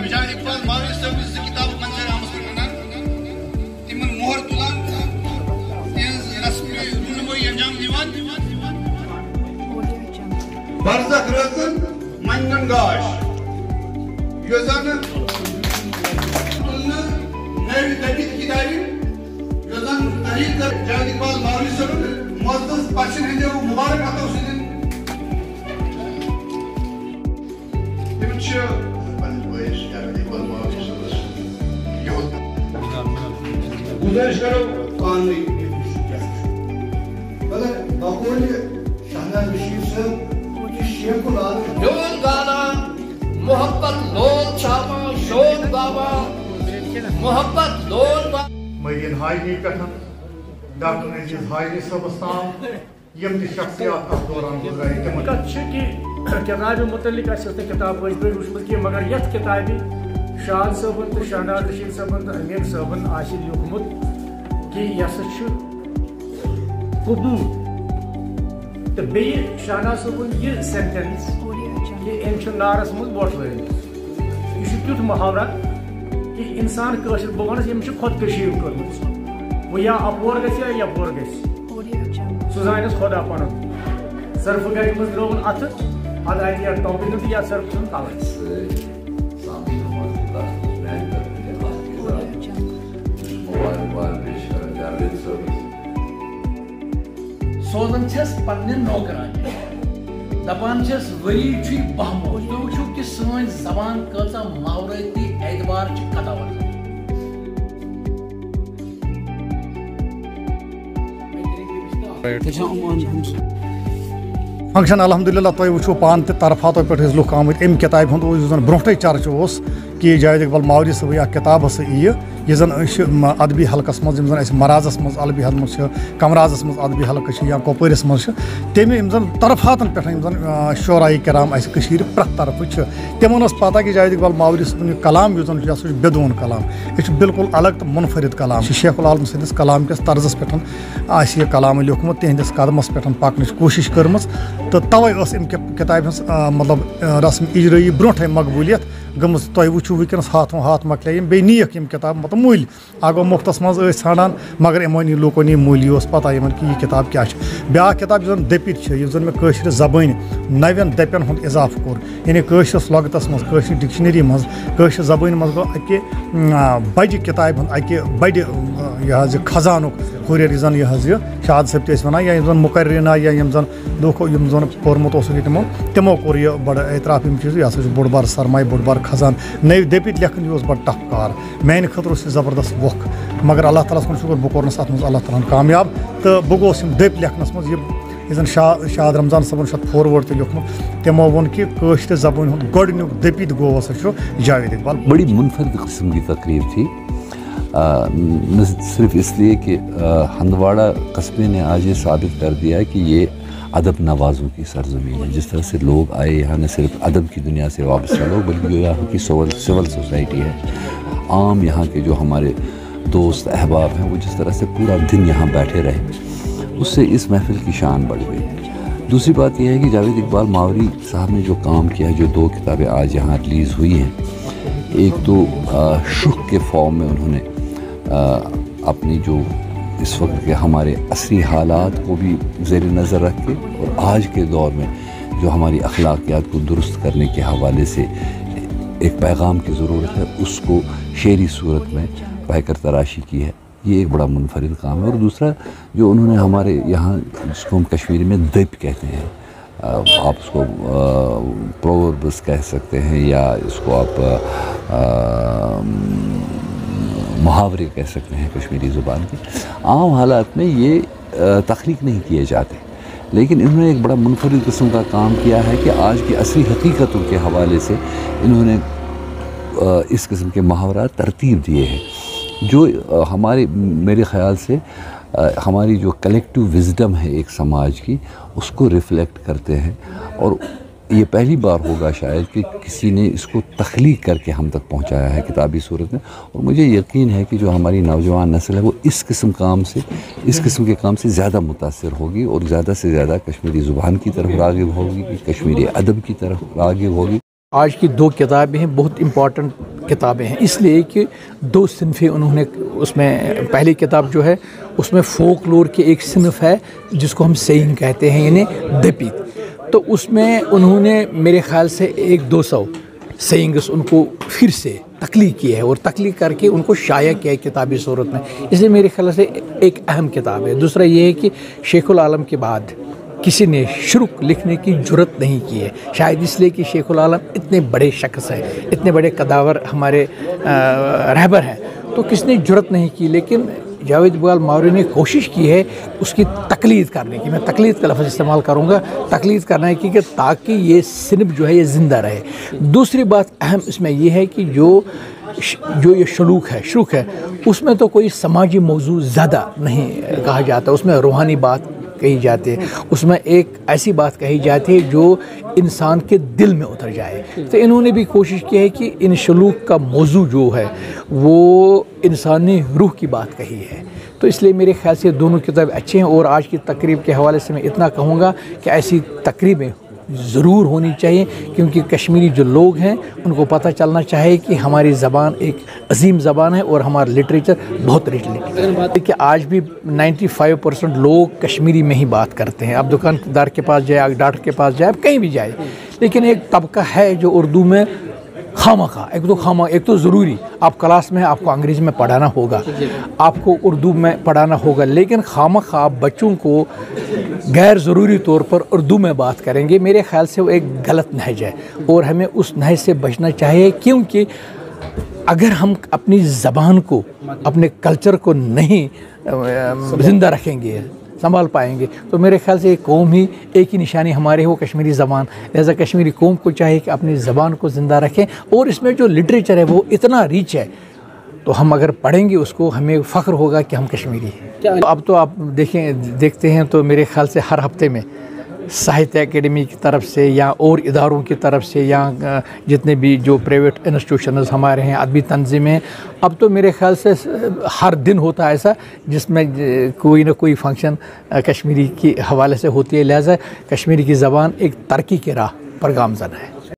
Javed Iqbal Maori साहब से किताब मंजर आमद करना तिमन मोहर तुलान रस्मी रुनमोई अंजाम दीवान बरज़ख रज़न मनन गाश योजन नवी दबित किताबी योजन तहरीर जावेद इकबाल मावरी साहब मुअज़्ज़ज़ बख्शन हिंदे मुबारक अता हुसैन गुजारिश करो कानूनी शहनाज बशीर साहब शेखुल आलम जोन गाना मोहब्बत लोल छामा शोक बाबा मोहब्बत लोल मदीन हाजनी पे डॉक्टर अजीज हाजनी साहब ताम यम शख्सियात दौरान गुजरी किताब मुतलिक किताब वुचम कि मगर ये किताबी शाद साहबन तो शहनाज रशीद साहबन तो अमीर साहबन लिखमुत कि यह कबूल तो बे शहनाज साहबन यह सेंटेंस कि अम नारस मज वोट लगित यह तुथ मुहावरा कि इंसान कशर बह वन यम खुदकशी कर्म वो या अपोर गया यपोर गो जान खुदा पन सर्फ गर मज द्रोन अथ अद या टॉपिक या सर्फ तल सोजन पन्ने नौकरान दपान वरी बहमोज तो वो कि सन जबान कचा मावरती एतबार कदावर फंक्शन अलहमदुलिल्लाह तुम वो पान तरफातों पे लुक आमत अम किताब ब्रोटे चर्च कि जावेद इकबाल मावरी सब किताब हसा यह जन अदबी हलकस मज मराजस मज अदबी हलक कमराजस मज अदबी हलक या कोपरस मज तमें तरफातन पे शोराई कराम प्रत तरफ तिमन पता कि जावेद इकबाल मावरी सब कलाम यह बेदून कलाम यह बिल्कुल अलग तो मुनफरिद कलाम शेखुल आलम सदिस कलाम किस तर्जस पे यह कलाम लिखमुत तिहंदिस कदमस पे पकन कोशिश कर्म तो तवे किताब मतलब रस्म इजराई ब्रोटे मकबूलियत गम तुम वो वनस हाथों हाथ मकल बे नीक किताब मतलब मूल आगो मुफ्तस मज ान मगर इमन लूको नी मूली पता कि यह किताब क्या ब्या किताब दपित मे कशर जबान नवें दपन हूँ इजाफ कोर यानी कशरस लगतस मज डिक्शनरी मज कशर जबान मज गो अकि बज किताब अकि बड़ यह खजानुक हुरियर यह यह शाद साहब तना या मुकर्रीना या जन पोर्मुत तमो तमो कोर यह बड़ एतराफ चीज़ यह बोड़ बार सरमाय बोड़ बार खजान नव दपित लेखन यह बड़ टफ कार मान खतर जबरदस्त वोख मगर अल्लाह ताला शुक्र बह कोरनस अत अल्लाह ताला कामयाब तो बह गोस दप लेखनस मज यह शाद रमजान सबन फॉरवर्ड लिखमुत तमो वोन कि कशर जबान गोडनुक दपित गो जावेद इकबाल। बड़ी मुनफरद किस्म की तकरीर थी न सिर्फ इसलिए कि हंदवाड़ा कस्बे ने आज ये साबित कर दिया कि ये अदब नवाज़ों की सरजमीन है। जिस तरह से लोग आए यहाँ न सिर्फ अदब की दुनिया से वाबस्ता लोग बल्कि यहाँ की सिविल सोसाइटी है, आम यहाँ के जो हमारे दोस्त अहबाब हैं वो जिस तरह से पूरा दिन यहाँ बैठे रहे उससे इस महफिल की शान बढ़ गई। दूसरी बात यह है कि जावेद इकबाल मावरी साहब ने जो काम किया, जो 2 किताबें आज यहाँ रिलीज़ हुई हैं, एक तो शुक के फॉर्म में उन्होंने अपनी जो इस वक्त के हमारे असली हालात को भी ज़ेर नज़र रख के और आज के दौर में जो हमारी अखलाकियात को दुरुस्त करने के हवाले से एक पैगाम की ज़रूरत है, उसको शेरी सूरत में बहकर तराशी की है। ये एक बड़ा मुनफरिद काम है। और दूसरा जो उन्होंने हमारे यहाँ, जिसको हम कश्मीरी में दप कहते हैं, आप उसको प्रोवर्ब्स कह सकते हैं या इसको आप मुहावरे कह सकते हैं कश्मीरी ज़ुबान के, आम हालात में ये तख्लीक नहीं किए जाते, लेकिन इन्होंने एक बड़ा मुनफरिद किस्म का काम किया है कि आज की असली हकीकतों के हवाले से इन्होंने इस किस्म के मुहावरा तरतीब दिए हैं जो हमारे मेरे ख़्याल से हमारी जो कलेक्टिव विज़डम है एक समाज की, उसको रिफ़्लेक्ट करते हैं। और ये पहली बार होगा शायद कि किसी ने इसको तख्लीक करके हम तक पहुंचाया है किताबी सूरत में। और मुझे यकीन है कि जो हमारी नौजवान नस्ल है वो इस किस्म के काम से ज़्यादा मुतासिर होगी और ज़्यादा से ज़्यादा कश्मीरी ज़ुबान की तरफ राग़िब होगी, कश्मीरी अदब की तरफ राग़िब होगी। आज की 2 किताबें हैं बहुत इम्पॉर्टेंट किताबें हैं, इसलिए कि 2 सिनफ़ें उन्होंने उसमें, पहली किताब जो है उसमें फोकलोर के एक सिनफ है जिसको हम सेइंग कहते हैं, यानी दपीत, तो उसमें उन्होंने मेरे ख़्याल से 100-200 सेइंग्स उनको फिर से तख्लीक की है और तख्लीक करके उनको शाया किया है किताबी सूरत में, इसलिए मेरे ख्याल से एक अहम किताब है। दूसरा ये है कि शेखुल आलम के बाद किसी ने शुरुक लिखने की जुर्रत नहीं की है, शायद इसलिए कि शेखुल आलम इतने बड़े शख्स हैं, इतने बड़े कदावर हमारे रहबर हैं, तो किसने जुर्रत नहीं की, लेकिन जावेद इकबाल मावरी ने कोशिश की है उसकी तकलीद करने की, मैं तकलीद का लफ्ज़ इस्तेमाल करूँगा, तकलीद करने की कि ताकि ये सिनफ जो है ये ज़िंदा रहे। दूसरी बात अहम इसमें यह है कि जो ये शुरूक है उसमें तो कोई समाजी मौजू ज़्यादा नहीं कहा जाता, उसमें रूहानी बात कही जाती है, उसमें एक ऐसी बात कही जाती है जो इंसान के दिल में उतर जाए। तो इन्होंने भी कोशिश की है कि इन शुलूक का मौजू जो है वो इंसानी रूह की बात कही है, तो इसलिए मेरे ख्याल से दोनों किताब अच्छे हैं। और आज की तकरीब के हवाले से मैं इतना कहूँगा कि ऐसी तकरीबें ज़रूर होनी चाहिए, क्योंकि कश्मीरी जो लोग हैं उनको पता चलना चाहिए कि हमारी ज़बान एक अजीम ज़बान है और हमारा लिटरेचर बहुत रिच है कि आज भी 95% लोग कश्मीरी में ही बात करते हैं। आप दुकानदार के पास जाए, आप डॉक्टर के पास जाए, आप कहीं भी जाए, लेकिन एक तबका है जो उर्दू में खामखा, एक तो ज़रूरी, आप क्लास में आपको अंग्रेज़ी में पढ़ाना होगा, आपको उर्दू में पढ़ाना होगा, लेकिन खामखा आप बच्चों को गैर ज़रूरी तौर पर उर्दू में बात करेंगे, मेरे ख़्याल से वो एक गलत नहज है और हमें उस नहज से बचना चाहिए। क्योंकि अगर हम अपनी ज़बान को, अपने कल्चर को नहीं ज़िंदा रखेंगे, संभाल पाएंगे, तो मेरे ख्याल से कौम ही एक ही निशानी हमारे वो कश्मीरी ज़बान, लिहाजा कश्मीरी कौम को चाहिए कि अपनी ज़बान को ज़िंदा रखें। और इसमें जो लिटरेचर है वो इतना रिच है, तो हम अगर पढ़ेंगे उसको हमें फ़ख्र होगा कि हम कश्मीरी हैं। तो अब तो आप देखते हैं तो मेरे ख्याल से हर हफ्ते में साहित्य एकेडमी की तरफ से या और इदारों की तरफ से या जितने भी जो प्राइवेट इंस्टीट्यूशंस हमारे हैं, अदबी तंजीमें, अब तो मेरे ख्याल से हर दिन होता है ऐसा जिसमें कोई ना कोई फंक्शन कश्मीरी के हवाले से होती है। लिहाजा कश्मीरी की ज़बान एक तरक्की की राह पर गामज़न है।